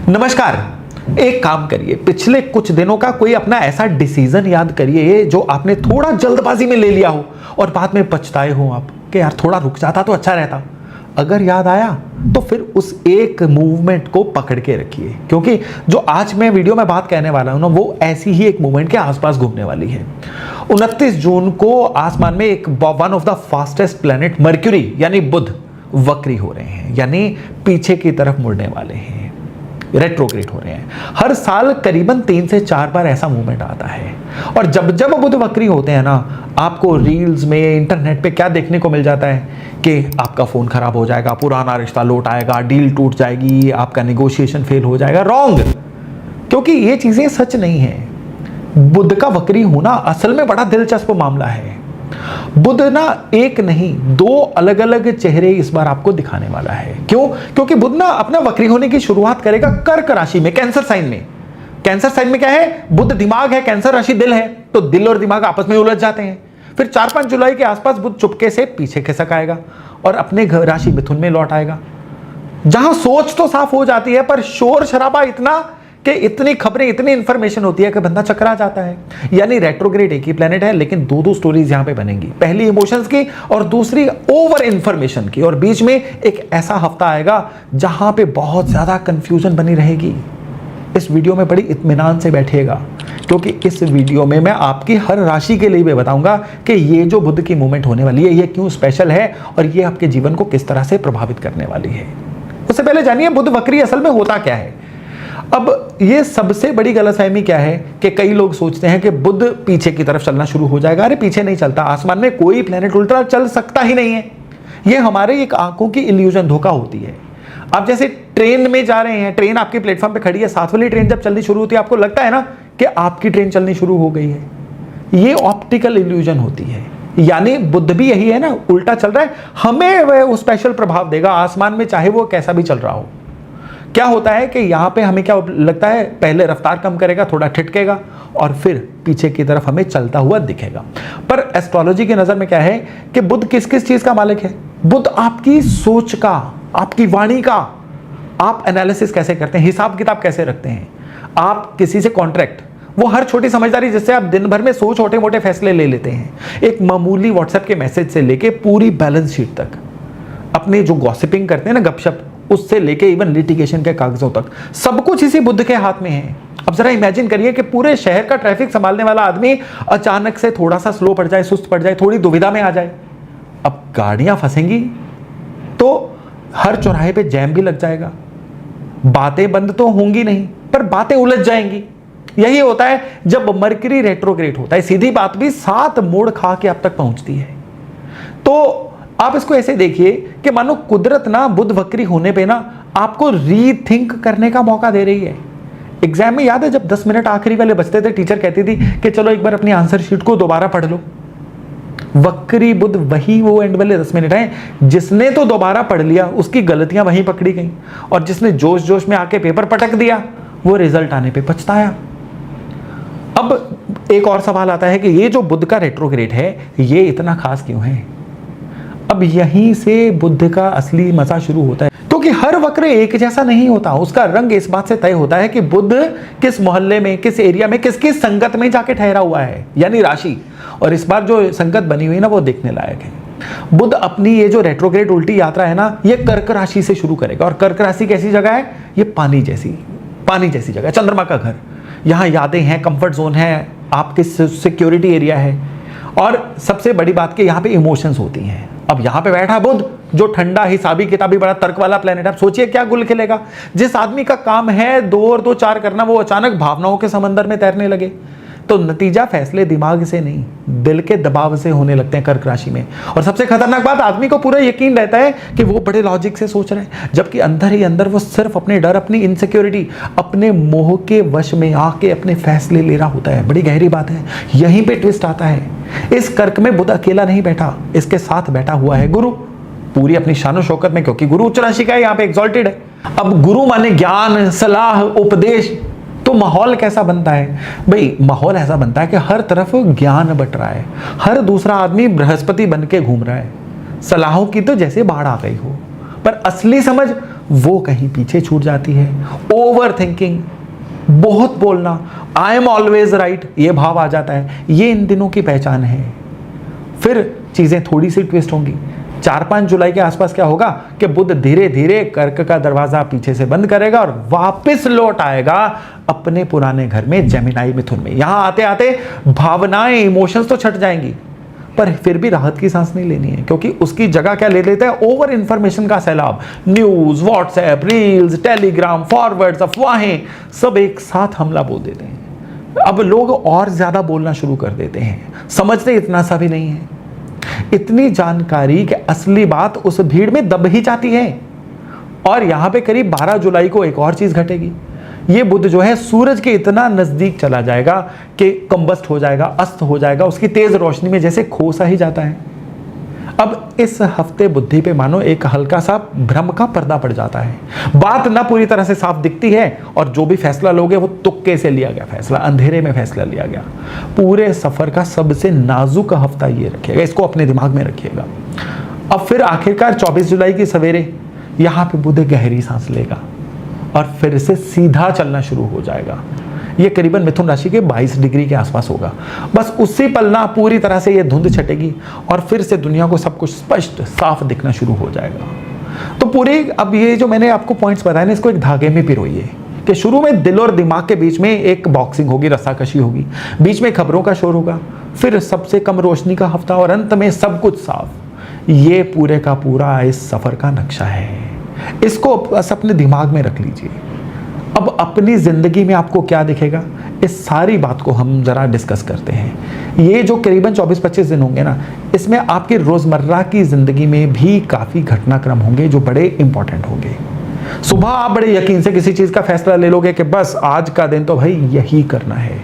नमस्कार। एक काम करिए, पिछले कुछ दिनों का कोई अपना ऐसा डिसीजन याद करिए जो आपने थोड़ा जल्दबाजी में ले लिया हो और बाद में पछताए हो आप कि यार थोड़ा रुक जाता तो अच्छा रहता। अगर याद आया तो फिर उस एक मूवमेंट को पकड़ के रखिए, क्योंकि जो आज मैं वीडियो में बात कहने वाला हूं ना, वो ऐसी ही एक मूवमेंट के आसपास घूमने वाली है। 29 जून को आसमान में एक one of the fastest planet mercury यानी बुध वक्री हो रहे हैं, यानी पीछे की तरफ मुड़ने वाले हैं, रेट्रोग्रेड हो रहे हैं। हर साल करीबन 3 से 4 बार ऐसा मूवमेंट आता है। और जब जब बुध वक्री होते हैं ना, आपको रील्स में, इंटरनेट पे क्या देखने को मिल जाता है कि आपका फोन खराब हो जाएगा, पुराना रिश्ता लौट आएगा, डील टूट जाएगी, आपका नेगोशिएशन फेल हो जाएगा। रॉन्ग, क्योंकि ये चीजें सच नहीं है। बुध का वक्री होना असल में बड़ा दिलचस्प मामला है। बुध ना एक नहीं, 2 अलग अलग चेहरे इस बार आपको दिखाने वाला है। क्यों? क्योंकि बुध ना अपना वक्री होने की शुरुआत करेगा कर्क राशि में, कैंसर साइन में। कैंसर साइन में क्या है? बुध दिमाग है, कैंसर राशि दिल है, तो दिल और दिमाग आपस में उलझ जाते हैं। फिर 4-5 जुलाई के आसपास बुध चुपके से पीछे खिसक आएगा और अपने राशि मिथुन में लौट आएगा, जहां सोच तो साफ हो जाती है पर शोर शराबा इतना कि इतनी खबरें, इतनी इंफॉर्मेशन होती है कि बंदा चकरा जाता है। यानी रेट्रोग्रेड एक ही प्लेनेट है, लेकिन 2 स्टोरीज यहां पे बनेंगी। पहली इमोशंस की और दूसरी ओवर इंफॉर्मेशन की, और बीच में एक ऐसा हफ्ता आएगा जहां पे बहुत ज्यादा कंफ्यूजन बनी रहेगी। इस वीडियो में बड़ी इत्मीनान से बैठिएगा, क्योंकि इस वीडियो में मैं आपकी हर राशि के लिए भी बताऊंगा कि ये जो बुध की मूवमेंट होने वाली है ये क्यों स्पेशल है और ये आपके जीवन को किस तरह से प्रभावित करने वाली है। उससे पहले जानिए बुध वक्री असल में होता क्या है। अब ये सबसे बड़ी गलतफहमी क्या है कि कई लोग सोचते हैं कि बुध पीछे की तरफ चलना शुरू हो जाएगा। अरे पीछे नहीं चलता, आसमान में कोई प्लेनेट उल्टा चल सकता ही नहीं है। ये हमारे एक आंखों की इल्यूजन, धोखा होती है। आप जैसे ट्रेन में जा रहे हैं, ट्रेन आपके प्लेटफॉर्म पे खड़ी है, साथ वाली ट्रेन जब चलनी शुरू होती है आपको लगता है ना कि आपकी ट्रेन चलनी शुरू हो गई है। ये ऑप्टिकल इल्यूजन होती है। यानी बुध भी यही है ना, उल्टा चल रहा है, हमें वह स्पेशल प्रभाव देगा आसमान में, चाहे वो कैसा भी चल रहा हो। क्या होता है कि यहाँ पे हमें क्या लगता है, पहले रफ्तार कम करेगा, थोड़ा ठिठकेगा और फिर पीछे की तरफ हमें चलता हुआ दिखेगा। पर एस्ट्रोलॉजी की नजर में क्या है कि बुध किस किस चीज का मालिक है? बुध आपकी सोच का, आपकी वाणी का, आप एनालिसिस कैसे करते हैं, हिसाब किताब कैसे रखते हैं, आप किसी से कॉन्ट्रैक्ट, वो हर छोटी समझदारी जिससे आप दिन भर में सो छोटे मोटे फैसले ले लेते हैं, एक मामूली व्हाट्सएप के मैसेज से लेके पूरी बैलेंस शीट तक, अपने जो गॉसिपिंग करते हैं ना, गपशप, उससे लेके इवन लिटिगेशन के कागजों तक, सब कुछ इसी बुध के हाथ में है। अब जरा इमेजिन करिए कि पूरे शहर का ट्रैफिक संभालने वाला आदमी अचानक से थोड़ा सा स्लो पड़ जाए, सुस्त पड़ जाए, थोड़ी दुविधा में आ जाए। अब गाड़ियां फंसेंगी तो हर चौराहे पे जैम भी लग जाएगा। बातें बंद तो होंगी नहीं, पर बातें उलझ जाएंगी। यही होता है जब मरकरी रेट्रोग्रेड होता है। सीधी बात भी 7 मोड़ खा के अब तक पहुंचती है। तो आप इसको ऐसे देखिए कि मानो कुदरत ना बुध वक्री होने पे ना आपको रीथिंक करने का मौका दे रही है। एग्जाम में याद है जब 10 मिनट आखिरी वाले बचते थे, टीचर कहती थी कि चलो एक बार अपनी आंसर शीट को दोबारा पढ़ लो। वक्री बुध वही वो एंड वाले 10 मिनट हैं, जिसने तो दोबारा पढ़ लिया उसकी गलतियां वहीं पकड़ी गई, और जिसने जोश जोश में आके पेपर पटक दिया वो रिजल्ट आने पे पछताया। अब एक और सवाल आता है कि ये जो बुध का रेट्रोग्रेड है ये इतना खास क्यों है? अब यहीं से बुध का असली मजा शुरू होता है, क्योंकि हर वक्र एक जैसा नहीं होता। उसका रंग इस बात से तय होता है कि बुध किस मोहल्ले में, किस एरिया में, किसकी संगत में जाके ठहरा हुआ है, यानी राशि। और इस बार जो संगत बनी हुई है ना, वो देखने लायक है। बुध अपनी ये जो रेट्रोग्रेड उल्टी यात्रा है ना, ये कर्क राशि से शुरू करेगा। और कर्क राशि कैसी जगह है? ये पानी जैसी जगह, चंद्रमा का घर। यहाँ यादें हैं, कंफर्ट जोन है, आपके सिक्योरिटी एरिया है, और सबसे बड़ी बात कि यहाँ पे इमोशंस होती हैं। अब यहाँ पे बैठा बुध जो ठंडा, हिसाबी किताबी, बड़ा तर्क वाला प्लेनेट है। सोचिए क्या गुल खिलेगा। जिस आदमी का काम है 2 और 2 4 करना, वो अचानक भावनाओं के समंदर में तैरने लगे, तो नतीजा फैसले दिमाग से नहीं, दिल के दबाव से होने लगते हैं कर्क राशि में। और सबसे खतरनाक बात, आदमी को पूरा यकीन रहता है कि वो बड़े लॉजिक से सोच रहे हैं, जबकि अंदर ही अंदर वो सिर्फ अपने डर, अपनी इनसिक्योरिटी, अपने मोह के वश में आके अपने फैसले ले रहा होता है। बड़ी गहरी बात है, यहीं पे ट्विस्ट आता है। इस कर्क में बुध अकेला नहीं बैठा, इसके साथ बैठा हुआ है गुरु, पूरी अपनी शानो शौकत में, क्योंकि गुरु उच्च राशि का है, यहाँ पे एक्सॉल्टेड है। अब गुरु माने ज्ञान, सलाह, उपदेश। तो माहौल कैसा बनता है भाई? माहौल ऐसा बनता है कि हर तरफ ज्ञान बट रहा है, हर दूसरा आदमी बृहस्पति बन के घूम रहा है, सलाहों की तो जैसे बाढ़ आ गई हो, पर असली समझ वो कहीं पीछे छूट जाती है। ओवर थिंकिंग, बहुत बोलना, आई एम ऑलवेज राइट, ये भाव आ जाता है। ये इन दिनों की पहचान है। फिर चीज़ें थोड़ी सी ट्विस्ट होंगी। 4-5 जुलाई के आसपास क्या होगा कि बुध धीरे धीरे कर्क का दरवाजा पीछे से बंद करेगा और वापस लौट आएगा अपने पुराने घर में, जेमिनाई मिथुन में। यहां आते आते भावनाएं, इमोशंस तो छट जाएंगी, पर फिर भी राहत की सांस नहीं लेनी है, क्योंकि उसकी जगह क्या ले लेता है? ओवर इंफॉर्मेशन का सैलाब। News, WhatsApp, reels, Telegram, forwards, अफवाहें, सब एक साथ हमला बोल देते हैं। अब लोग और ज्यादा बोलना शुरू कर देते हैं, समझते इतना सा भी नहीं है। इतनी जानकारी कि असली बात उस भीड़ में दब ही जाती है। और यहां पे करीब 12 जुलाई को एक और चीज घटेगी। ये बुध जो है सूरज के इतना नजदीक चला जाएगा कि कंबस्ट हो जाएगा, अस्त हो जाएगा, उसकी तेज रोशनी में जैसे खो सा ही जाता है। अब इस हफ्ते बुद्धि पे मानो एक हल्का सा भ्रम का पर्दा पड़ जाता है। बात ना पूरी तरह से साफ दिखती है और जो भी फैसला लोगे वो तुक्के से लिया गया फैसला, अंधेरे में फैसला लिया गया। पूरे सफर का सबसे नाजुक हफ्ता ये रखिएगा, इसको अपने दिमाग में रखिएगा। अब फिर आखिरकार 24 जुलाई की सवेरे यहां पे बुध गहरी सांस लेगा और फिर से सीधा चलना शुरू हो जाएगा। ये करीबन मिथुन राशि के 22 डिग्री के आसपास होगा। बस उसी पल ना पूरी तरह से ये धुंध छटेगी और फिर से दुनिया को सब कुछ स्पष्ट साफ दिखना शुरू हो जाएगा। तो पूरी अब ये जो मैंने आपको पॉइंट्स बताए ना, इसको एक धागे में पिरोइए कि शुरू में दिल और दिमाग के बीच में एक बॉक्सिंग होगी, रस्साकशी होगी, बीच में खबरों का शोर होगा, फिर सबसे कम रोशनी का हफ्ता और अंत में सब कुछ साफ। ये पूरे का पूरा इस सफर का नक्शा है। इसको बस अपने दिमाग में रख लीजिए। अब अपनी जिंदगी में आपको क्या दिखेगा, इस सारी बात को हम जरा डिस्कस करते हैं। ये जो करीबन 24-25 दिन होंगे ना, इसमें आपकी रोजमर्रा की जिंदगी में भी काफी घटनाक्रम होंगे जो बड़े इंपॉर्टेंट होंगे। सुबह आप बड़े यकीन से किसी चीज का फैसला ले लोगे कि बस आज का दिन तो भाई यही करना है।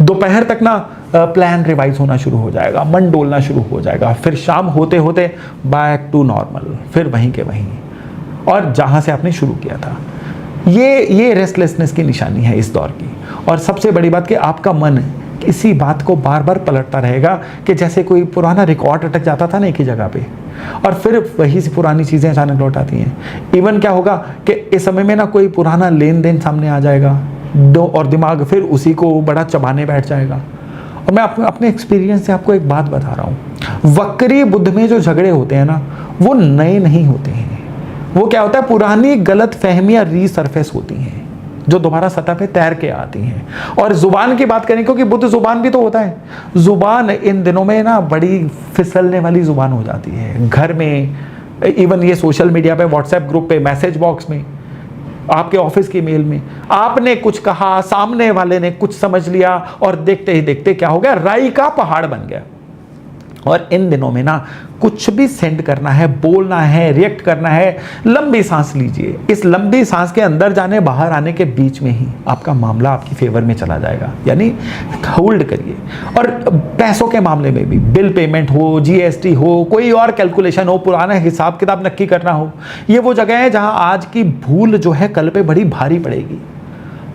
दोपहर तक ना प्लान रिवाइज होना शुरू हो जाएगा, मन डोलना शुरू हो जाएगा, फिर शाम होते होते बैक टू नॉर्मल, फिर वहीं के वहीं और जहां से आपने शुरू किया था। ये रेस्टलेसनेस की निशानी है इस दौर की। और सबसे बड़ी बात कि आपका मन किसी बात को बार बार पलटता रहेगा कि जैसे कोई पुराना रिकॉर्ड अटक जाता था ना एक ही जगह पे, और फिर वही से पुरानी चीज़ें अचानक लौट आती हैं। इवन क्या होगा कि इस समय में ना कोई पुराना लेन देन सामने आ जाएगा और दिमाग फिर उसी को बड़ा चबाने बैठ जाएगा। और मैं अपने एक्सपीरियंस से आपको एक बात बता रहा हूँ, वक्री बुध में जो झगड़े होते हैं ना, वो नए नहीं होते हैं। वो क्या होता है, पुरानी गलत फहमियां रीसरफेस होती हैं जो दोबारा सतह पे तैर के आती हैं। और जुबान की बात करें, क्योंकि बुध जुबान भी तो होता है, जुबान इन दिनों में ना बड़ी फिसलने वाली जुबान हो जाती है। घर में, इवन ये सोशल मीडिया पे, व्हाट्सएप ग्रुप पे, मैसेज बॉक्स में, आपके ऑफिस की मेल में, आपने कुछ कहा, सामने वाले ने कुछ समझ लिया और देखते ही देखते क्या हो गया, राई का पहाड़ बन गया। और इन दिनों में ना कुछ भी सेंड करना है, बोलना है, रिएक्ट करना है, लंबी सांस लीजिए। इस लंबी सांस के अंदर जाने बाहर आने के बीच में ही आपका मामला आपकी फेवर में चला जाएगा, यानी होल्ड करिए। और पैसों के मामले में भी, बिल पेमेंट हो, जीएसटी हो, कोई और कैलकुलेशन हो, पुराना हिसाब किताब नक्की करना हो, ये वो जगह है जहां आज की भूल जो है कल पे बड़ी भारी पड़ेगी।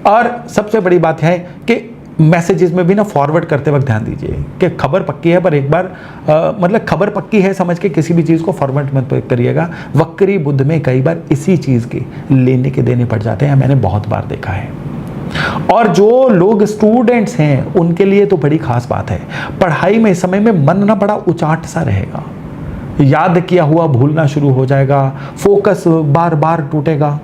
और सबसे बड़ी बात है कि मैसेजेस में भी ना फॉरवर्ड करते वक्त ध्यान दीजिए कि खबर पक्की है, पर एक बार मतलब खबर पक्की है समझ के किसी भी चीज़ को फॉरवर्ड मत करिएगा। वक्री बुध में कई बार इसी चीज़ के लेने के देने पड़ जाते हैं, मैंने बहुत बार देखा है। और जो लोग स्टूडेंट्स हैं उनके लिए तो बड़ी खास बात है। पढ़ाई में इस समय में मन ना बड़ा उचाट सा रहेगा, याद किया हुआ भूलना शुरू हो जाएगा, फोकस बार बार टूटेगा।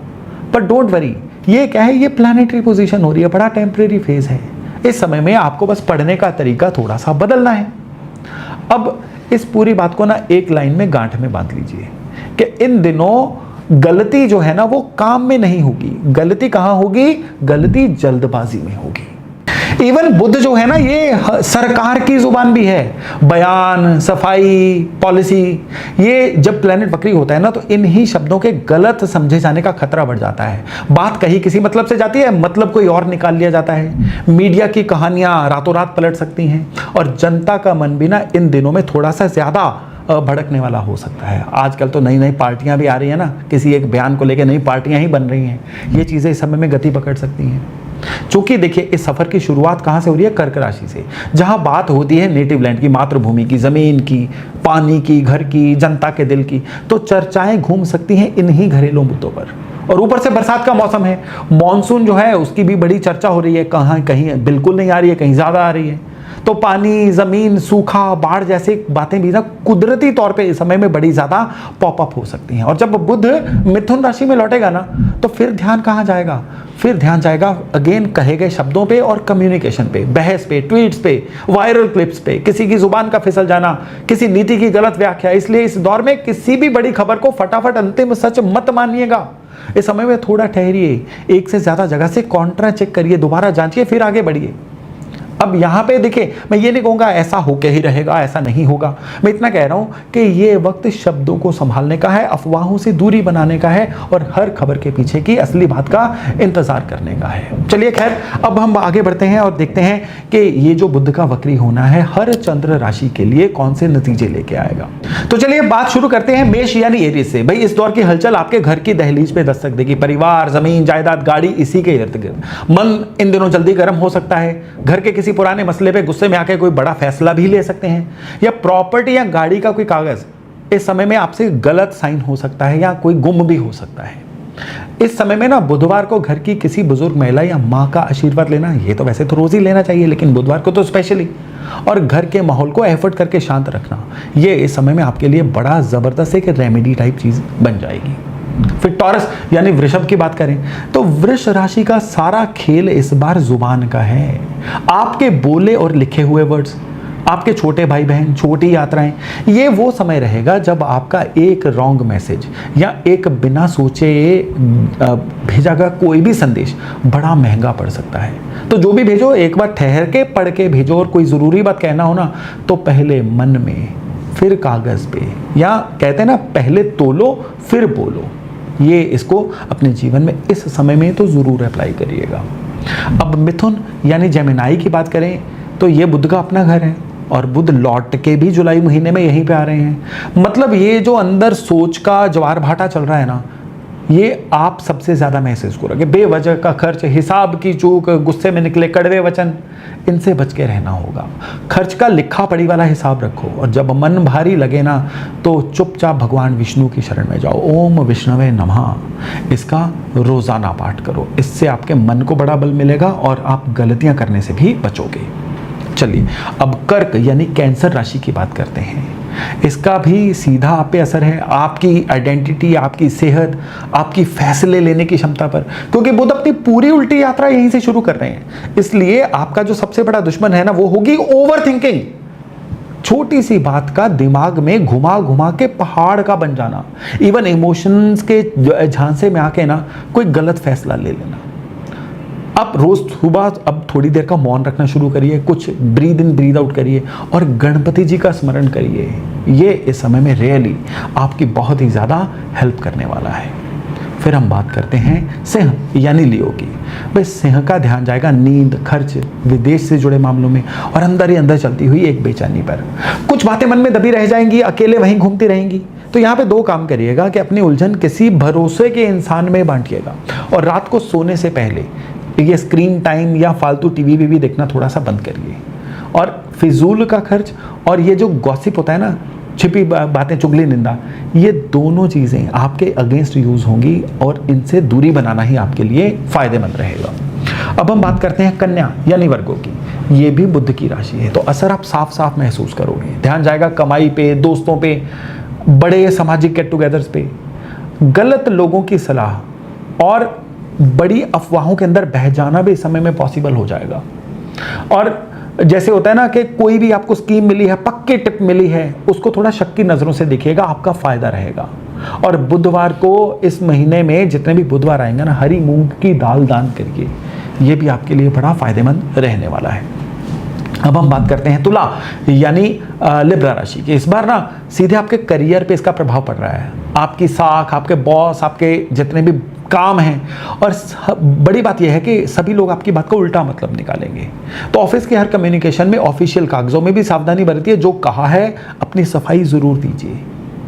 पर डोंट वरी, ये क्या है, ये प्लैनेटरी पोजीशन हो रही है, बड़ा टेम्परेरी फेज है। इस समय में आपको बस पढ़ने का तरीका थोड़ा सा बदलना है। अब इस पूरी बात को ना एक लाइन में गांठ में बांध लीजिए कि इन दिनों गलती जो है ना वो काम में नहीं होगी। गलती कहां होगी? गलती जल्दबाजी में होगी। इवन बुध जो है ना, ये सरकार की जुबान भी है, बयान, सफाई, पॉलिसी। ये जब प्लेनेट वक्री होता है ना, तो इन्हीं शब्दों के गलत समझे जाने का खतरा बढ़ जाता है। बात कहीं किसी मतलब से जाती है, मतलब कोई और निकाल लिया जाता है। मीडिया की कहानियां रातों रात पलट सकती हैं और जनता का मन भी ना इन दिनों में थोड़ा सा ज्यादा भड़कने वाला हो सकता है। आजकल तो नई नई पार्टियां भी आ रही है ना, किसी एक बयान को लेकर नई पार्टियां ही बन रही हैं। ये चीजें इस समय में गति पकड़ सकती हैं। चूंकि देखिए, इस सफर की शुरुआत कहां से हो रही है? कर्क राशि से, जहां बात होती है नेटिव लैंड की, मातृभूमि की, जमीन की, पानी की, घर की, जनता के दिल की। तो चर्चाएं घूम सकती हैं इन्हीं घरेलू मुद्दों पर। और ऊपर से बरसात का मौसम है, मॉनसून जो है उसकी भी बड़ी चर्चा हो रही है, कहाँ कहीं बिल्कुल नहीं आ रही है, कहीं ज़्यादा आ रही है। तो पानी, ज़मीन, सूखा, बाढ़ जैसी बातें भी ना कुदरती तौर पे इस समय में बड़ी ज़्यादा पॉपअप हो सकती हैं। और जब बुध मिथुन राशि में लौटेगा ना, तो फिर ध्यान कहाँ जाएगा? फिर ध्यान जाएगा अगेन कहे गए शब्दों पे और कम्युनिकेशन पे, बहस पे, ट्वीट्स पे, वायरल क्लिप्स पे, किसी की जुबान का फिसल जाना, किसी नीति की गलत व्याख्या। इसलिए इस दौर में किसी भी बड़ी खबर को फटाफट अंतिम सच मत मानिएगा। इस समय में थोड़ा ठहरिए, एक से ज़्यादा जगह से कॉन्ट्रा चेक करिए, दोबारा जांचिए, फिर आगे बढ़िए। अब यहाँ पे देखिए, मैं ये नहीं कहूँगा ऐसा होके ही रहेगा, ऐसा नहीं होगा। मैं इतना कह रहा हूँ कि ये वक्त शब्दों को संभालने का है, अफवाहों से दूरी बनाने का है और हर खबर के पीछे की असली बात का इंतजार करने का है। चलिए खैर, अब हम आगे बढ़ते हैं और देखते हैं कि ये जो बुध का वक्री होना है हर चंद्र राशि के लिए कौन से नतीजे लेके आएगा। तो चलिए बात शुरू करते हैं मेष यानी एरीज से। भाई इस दौर की हलचल आपके घर की दहलीज पे दस्तक देगी। परिवार, जमीन, जायदाद, गाड़ी, इसी के इर्द गिर्द मन इन दिनों जल्दी गर्म हो सकता है। घर के किसी पुराने मसले पे गुस्से में आके कोई बड़ा फैसला भी ले सकते हैं, या प्रॉपर्टी या गाड़ी का कोई कागज इस समय में आपसे गलत साइन हो सकता है या कोई गुम भी हो सकता है। इस समय में ना बुधवार को घर की किसी बुजुर्ग महिला या माँ का आशीर्वाद लेना, ये तो वैसे तो रोज ही लेना चाहिए, लेकिन बुधवार को तो स्पेशली, और घर के माहौल को एफर्ट करके शांत रखना, ये इस समय में आपके लिए बड़ा जबरदस्त एक रेमेडी टाइप चीज बन जाएगी। फिर टॉरस यानी वृषभ की बात करें तो वृष राशि का सारा खेल इस बार जुबान का है। आपके बोले और लिखे हुए वर्ड्स, आपके छोटे भाई बहन, छोटी यात्राएं, ये वो समय रहेगा जब आपका एक रॉन्ग मैसेज या एक बिना सोचे भेजा गया कोई भी संदेश बड़ा महंगा पड़ सकता है। तो जो भी भेजो एक बार ठहर के पढ़ के भेजो, और कोई ज़रूरी बात कहना हो ना तो पहले मन में फिर कागज़ पे, या कहते हैं ना पहले तोलो फिर बोलो। ये इसको अपने जीवन में इस समय में तो ज़रूर अप्लाई करिएगा। अब मिथुन यानी जेमिनाई की बात करें तो ये बुध का अपना घर है, और बुध लौट के भी जुलाई महीने में यहीं पे आ रहे हैं। मतलब ये जो अंदर सोच का ज्वार भाटा चल रहा है ना, ये आप सबसे ज़्यादा महसूस करोगे। बेवजह का खर्च, हिसाब की चूक, गुस्से में निकले कड़वे वचन, इनसे बच के रहना होगा। खर्च का लिखा पढ़ी वाला हिसाब रखो, और जब मन भारी लगे ना तो चुपचाप भगवान विष्णु की शरण में जाओ। ओम विष्णवे नमः, इसका रोज़ाना पाठ करो। इससे आपके मन को बड़ा बल मिलेगा और आप गलतियां करने से भी बचोगे। चलिए अब कर्क यानी कैंसर राशि की बात करते हैं। इसका भी सीधा आप पे असर है, आपकी आइडेंटिटी, आपकी सेहत, आपकी फैसले लेने की क्षमता पर, क्योंकि बुध अपनी पूरी उल्टी यात्रा यहीं से शुरू कर रहे हैं। इसलिए आपका जो सबसे बड़ा दुश्मन है ना, वो होगी ओवर थिंकिंग। छोटी सी बात का दिमाग में घुमा घुमा के पहाड़ का बन जाना, इवन इमोशंस के झांसे में आके ना कोई गलत फैसला ले लेना। आप रोज सुबह अब थोड़ी देर का मौन रखना शुरू करिए, कुछ ब्रीद इन ब्रीद आउट करिए और गणपति जी का स्मरण करिए। ये इस समय में रियली आपकी बहुत ही ज़्यादा हेल्प करने वाला है। फिर हम बात करते हैं सिंह यानी लियो की। भाई सिंह का ध्यान जाएगा नींद, खर्च, विदेश से जुड़े मामलों में, और अंदर ही अंदर चलती हुई एक बेचैनी पर। कुछ बातें मन में दबी रह जाएंगी, अकेले वहीं घूमती रहेंगी। तो यहाँ पे दो काम करिएगा कि अपनी उलझन किसी भरोसे के इंसान में बांटिएगा, और रात को सोने से पहले ये स्क्रीन टाइम या फालतू टीवी भी देखना थोड़ा सा बंद करिए। और फिजूल का खर्च और ये जो गॉसिप होता है ना, छिपी बातें, चुगली, निंदा, ये दोनों चीज़ें आपके अगेंस्ट यूज़ होंगी और इनसे दूरी बनाना ही आपके लिए फ़ायदेमंद रहेगा। अब हम बात करते हैं कन्या यानी वर्गों की। ये भी बुध की राशि है, तो असर आप साफ साफ महसूस करोगे। ध्यान जाएगा कमाई पे, दोस्तों पे, बड़े सामाजिक गेट टुगेदर्स पे, गलत लोगों की सलाह और बड़ी अफवाहों के अंदर बह जाना भी इस समय में पॉसिबल हो जाएगा। और जैसे होता है ना कि कोई भी आपको स्कीम मिली है, पक्की टिप मिली है, उसको थोड़ा शक की नज़रों से देखिएगा, आपका फ़ायदा रहेगा। और बुधवार को इस महीने में जितने भी बुधवार आएंगे ना, हरी मूंग की दाल दान करिए, ये भी आपके लिए बड़ा फ़ायदेमंद रहने वाला है। अब हम बात करते हैं तुला यानी लिब्रा राशि की। इस बार ना सीधे आपके करियर पे इसका प्रभाव पड़ रहा है। आपकी साख, आपके बॉस, आपके जितने भी काम हैं, और बड़ी बात यह है कि सभी लोग आपकी बात को उल्टा मतलब निकालेंगे। तो ऑफिस के हर कम्युनिकेशन में, ऑफिशियल कागजों में भी सावधानी बरतिए। जो कहा है अपनी सफाई ज़रूर दीजिए,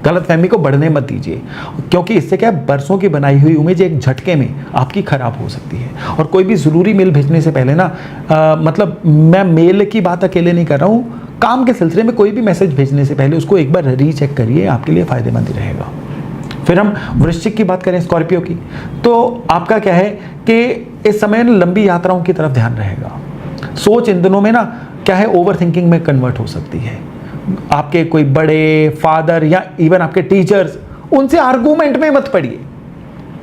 गलतफहमी को बढ़ने मत दीजिए, क्योंकि इससे क्या है, बरसों की बनाई हुई उम्मीद एक झटके में आपकी खराब हो सकती है। और कोई भी ज़रूरी मेल भेजने से पहले ना मतलब मैं मेल की बात अकेले नहीं कर रहा हूँ, काम के सिलसिले में कोई भी मैसेज भेजने से पहले उसको एक बार रीचेक करिए, आपके लिए फ़ायदेमंद ही रहेगा। फिर हम वृश्चिक की बात करें, स्कॉर्पियो की, तो आपका क्या है कि इस समय लंबी यात्राओं की तरफ ध्यान रहेगा। सोच इन दिनों में ना क्या है, ओवर थिंकिंग में कन्वर्ट हो सकती है। आपके कोई बड़े फादर या इवन आपके टीचर्स, उनसे आर्गूमेंट में मत पड़िए।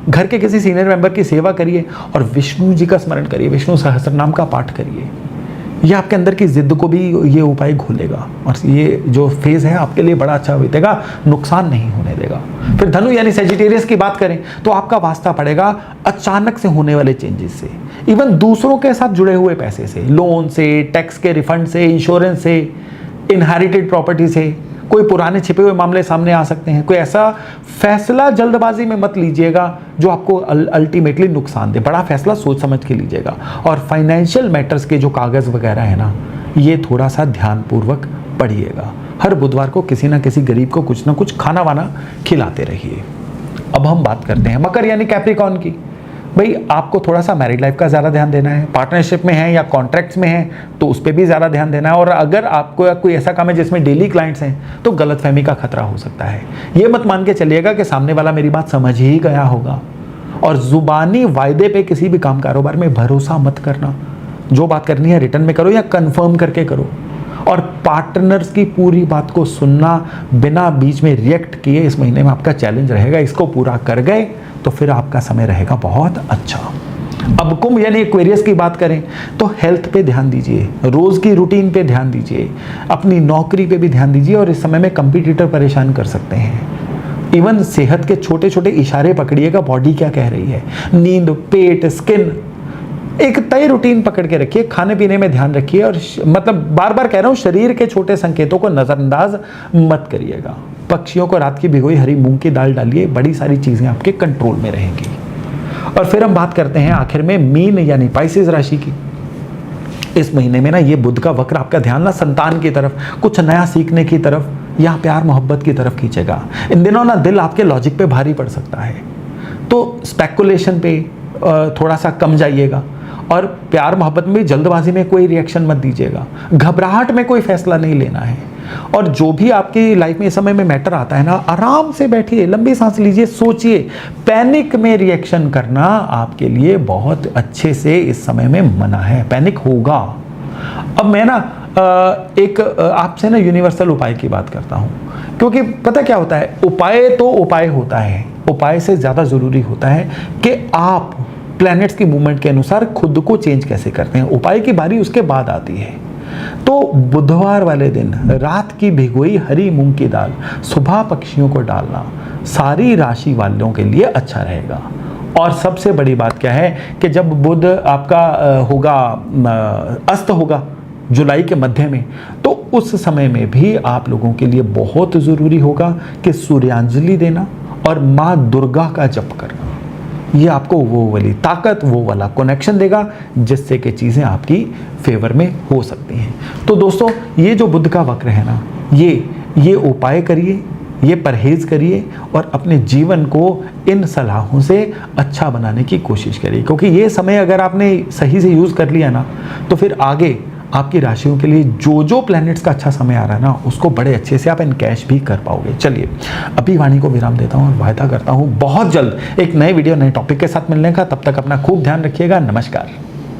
घर के किसी सीनियर मेंबर की सेवा करिए और विष्णु जी का स्मरण करिए, विष्णु सहस्त्रनाम का पाठ करिए। ये आपके अंदर की जिद को भी ये उपाय घोलेगा और ये जो फेज है आपके लिए बड़ा अच्छा बीतेगा, नुकसान नहीं होने देगा। फिर धनु यानी सेजिटेरियस की बात करें तो आपका वास्ता पड़ेगा अचानक से होने वाले चेंजेस से, इवन दूसरों के साथ जुड़े हुए पैसे से, लोन से, टैक्स के रिफंड से, इंश्योरेंस से, इनहेरिटेड प्रॉपर्टी से, कोई पुराने छिपे हुए मामले सामने आ सकते हैं। कोई ऐसा फैसला जल्दबाजी में मत लीजिएगा जो आपको अल्टीमेटली नुकसान दे। बड़ा फैसला सोच समझ के लीजिएगा। और फाइनेंशियल मैटर्स के जो कागज़ वगैरह है ना, ये थोड़ा सा ध्यानपूर्वक पढ़िएगा। हर बुधवार को किसी ना किसी गरीब को कुछ ना कुछ खाना वाना खिलाते रहिए। अब हम बात करते हैं मकर यानी कैप्रिकॉर्न की। भाई आपको थोड़ा सा मैरिड लाइफ का ज़्यादा ध्यान देना है, पार्टनरशिप में है या कॉन्ट्रैक्ट्स में है तो उस पर भी ज़्यादा ध्यान देना है। और अगर आपको कोई ऐसा काम है जिसमें डेली क्लाइंट्स हैं तो गलतफहमी का खतरा हो सकता है। ये मत मान के चलिएगा कि सामने वाला मेरी बात समझ ही गया होगा। और जुबानी वायदे पे किसी भी काम कारोबार में भरोसा मत करना। जो बात करनी है रिटर्न में करो या कन्फर्म करके करो। और पार्टनर्स की पूरी बात को सुनना बिना बीच में रिएक्ट किए इस महीने में आपका चैलेंज रहेगा। इसको पूरा कर गए तो फिर आपका समय रहेगा बहुत अच्छा। अब कुंभ यानी एक्वेरियस की बात करें तो हेल्थ पे ध्यान दीजिए, रोज की रूटीन पे ध्यान दीजिए, अपनी नौकरी पे भी ध्यान दीजिए। और इस समय में कंपटीटर परेशान कर सकते हैं। इवन सेहत के छोटे छोटे इशारे पकड़िएगा, बॉडी क्या कह रही है, नींद, पेट, स्किन, एक तय रूटीन पकड़ के रखिए। खाने पीने में ध्यान रखिए और मतलब बार बार कह रहा हूँ, शरीर के छोटे संकेतों को नज़रअंदाज मत करिएगा। पक्षियों को रात की भिगोई हरी मूंग की दाल डालिए, बड़ी सारी चीज़ें आपके कंट्रोल में रहेंगी। और फिर हम बात करते हैं आखिर में मीन यानी पाइसेस राशि की। इस महीने में ना ये बुध का वक्र आपका ध्यान ना संतान की तरफ, कुछ नया सीखने की तरफ या प्यार मोहब्बत की तरफ खींचेगा। इन दिनों ना दिल आपके लॉजिक पे भारी पड़ सकता है, तो स्पेकुलेशन पे थोड़ा सा कम जाइएगा। और प्यार मोहब्बत में जल्दबाजी में कोई रिएक्शन मत दीजिएगा, घबराहट में कोई फैसला नहीं लेना है। और जो भी आपकी लाइफ में इस समय में मैटर आता है ना, आराम से बैठिए, लंबी सांस लीजिए, सोचिए। पैनिक में रिएक्शन करना आपके लिए बहुत अच्छे से इस समय में मना है, पैनिक होगा। अब मैं ना एक आपसे ना यूनिवर्सल उपाय की बात करता हूँ, क्योंकि पता क्या होता है, उपाय तो उपाय होता है, उपाय से ज़्यादा ज़रूरी होता है कि आप प्लैनेट्स की मूवमेंट के अनुसार खुद को चेंज कैसे करते हैं। उपाय की बारी उसके बाद आती है। तो बुधवार वाले दिन रात की भिगोई हरी मूंग की दाल सुबह पक्षियों को डालना सारी राशि वालों के लिए अच्छा रहेगा। और सबसे बड़ी बात क्या है कि जब बुध आपका होगा अस्त होगा जुलाई के मध्य में, तो उस समय में भी आप लोगों के लिए बहुत ज़रूरी होगा कि सूर्यांजलि देना और माँ दुर्गा का जप करना। ये आपको वो वाली ताकत, वो वाला कनेक्शन देगा जिससे कि चीज़ें आपकी फेवर में हो सकती हैं। तो दोस्तों, ये जो बुध का वक्र है ना, ये उपाय करिए, ये परहेज करिए और अपने जीवन को इन सलाहों से अच्छा बनाने की कोशिश करिए। क्योंकि ये समय अगर आपने सही से यूज़ कर लिया ना, तो फिर आगे आपकी राशियों के लिए जो जो प्लैनेट्स का अच्छा समय आ रहा है ना, उसको बड़े अच्छे से आप इनकैश भी कर पाओगे। चलिए अभी वाणी को विराम देता हूँ और वायदा करता हूँ बहुत जल्द एक नए वीडियो नए टॉपिक के साथ मिलने का। तब तक अपना खूब ध्यान रखिएगा। नमस्कार।